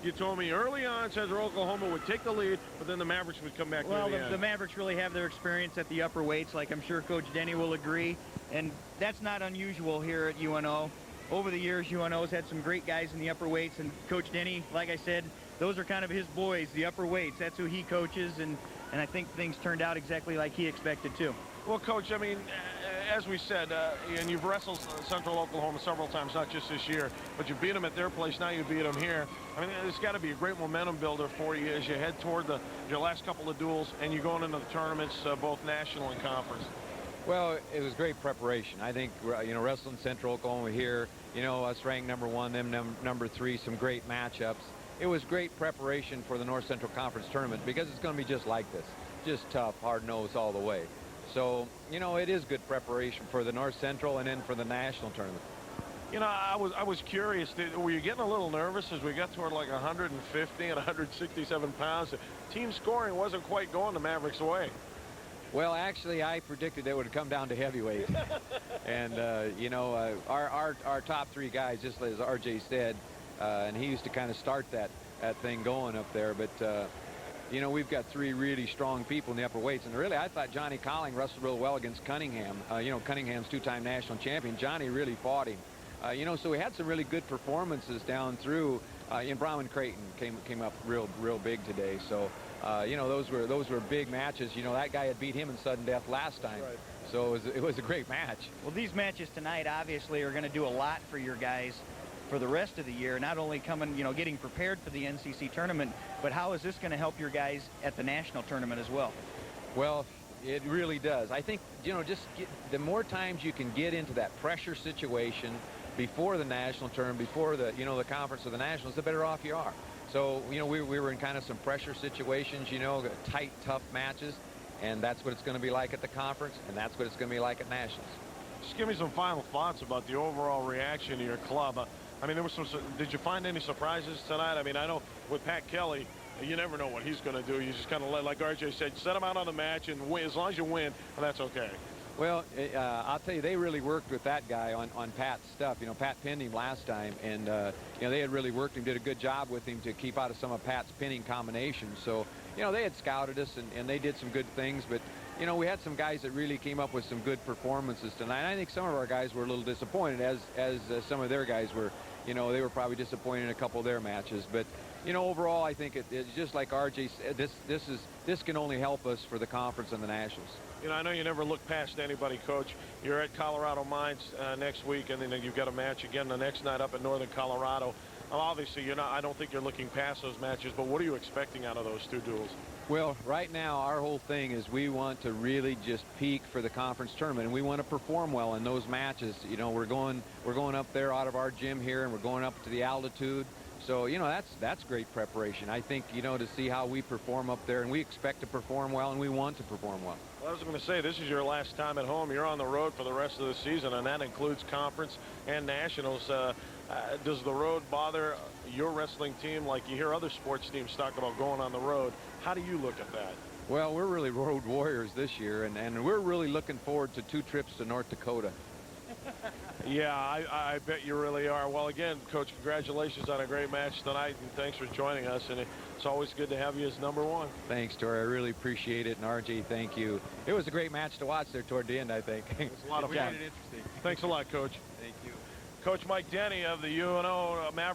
you told me early on Central Oklahoma would take the lead, but then the Mavericks would come back well, near the end. the Mavericks really have their experience at the upper weights, like I'm sure Coach Denney will agree, and that's not unusual here at UNO. Over the years, UNO's had some great guys in the upper weights, and Coach Denney, like I said, those are kind of his boys, the upper weights. That's who he coaches, and I think things turned out exactly like he expected too. Well, Coach, I mean, as we said, and you've wrestled Central Oklahoma several times, not just this year, but you beat them at their place, now you beat them here. I mean, it's got to be a great momentum builder for you as you head toward your last couple of duels and you're going into the tournaments, both national and conference. Well, it was great preparation. I think, you know, wrestling Central Oklahoma here, you know, us ranked #1, them number 3, some great matchups. It was great preparation for the North Central Conference tournament because it's going to be just like this, just tough, hard-nosed all the way. So, you know, it is good preparation for the North Central and then for the national tournament. You know, I was curious. Were you getting a little nervous as we got toward like 150 and 167 pounds? Team scoring wasn't quite going the Mavericks' way. Well, actually, I predicted it would come down to heavyweight. And, you know, our top 3 guys, just as RJ said, and he used to kind of start that thing going up there. But, you know, we've got 3 really strong people in the upper weights. And really, I thought Johnny Colling wrestled real well against Cunningham. You know, Cunningham's 2-time national champion. Johnny really fought him. You know, so we had some really good performances down through. And Brahman Creighton came up real big today. So, you know, those were big matches. You know, that guy had beat him in sudden death last time. Right. So it was a great match. Well, these matches tonight obviously are going to do a lot for your guys for the rest of the year, not only coming, you know, getting prepared for the NCC tournament, but how is this going to help your guys at the national tournament as well? Well, it really does. I think, you know, the more times you can get into that pressure situation before the national tournament, before the, you know, the conference of the nationals, the better off you are. So, you know, we were in kind of some pressure situations, you know, tight, tough matches, and that's what it's going to be like at the conference, and that's what it's going to be like at nationals. Just give me some final thoughts about the overall reaction to your club. I mean, did you find any surprises tonight? I mean, I know with Pat Kelly, you never know what he's going to do. You just kind of like RJ said, set him out on the match and win. As long as you win, that's okay. Well, I'll tell you, they really worked with that guy on Pat's stuff. You know, Pat pinned him last time, and, you know, they had really worked him, did a good job with him to keep out of some of Pat's pinning combinations. So, you know, they had scouted us, and they did some good things. But, you know, we had some guys that really came up with some good performances tonight. And I think some of our guys were a little disappointed, as some of their guys were. You know, they were probably disappointed in a couple of their matches. But, you know, overall, I think it's just like RJ said, this can only help us for the conference and the nationals. You know, I know you never look past anybody, Coach. You're at Colorado Mines next week, and then you've got a match again the next night up in Northern Colorado. Obviously, you're not. I don't think you're looking past those matches, but what are you expecting out of those 2 duels? Well, right now, our whole thing is we want to really just peak for the conference tournament, and we want to perform well in those matches. You know, we're going up there out of our gym here, and we're going up to the altitude. So, you know, that's great preparation. I think, you know, to see how we perform up there, and we expect to perform well, and we want to perform well. Well, I was going to say, this is your last time at home. You're on the road for the rest of the season, and that includes conference and nationals. Does the road bother your wrestling team like you hear other sports teams talk about going on the road? How do you look at that? Well, we're really road warriors this year, and we're really looking forward to 2 trips to North Dakota. Yeah, I bet you really are. Well, again, Coach, congratulations on a great match tonight, and thanks for joining us. And it's always good to have you as #1. Thanks, Tori. I really appreciate it. And RJ, thank you. It was a great match to watch there toward the end, I think. It was a lot of fun. Interesting. Thanks a lot, Coach. Thank you. Coach Mike Denney of the UNO Mavericks.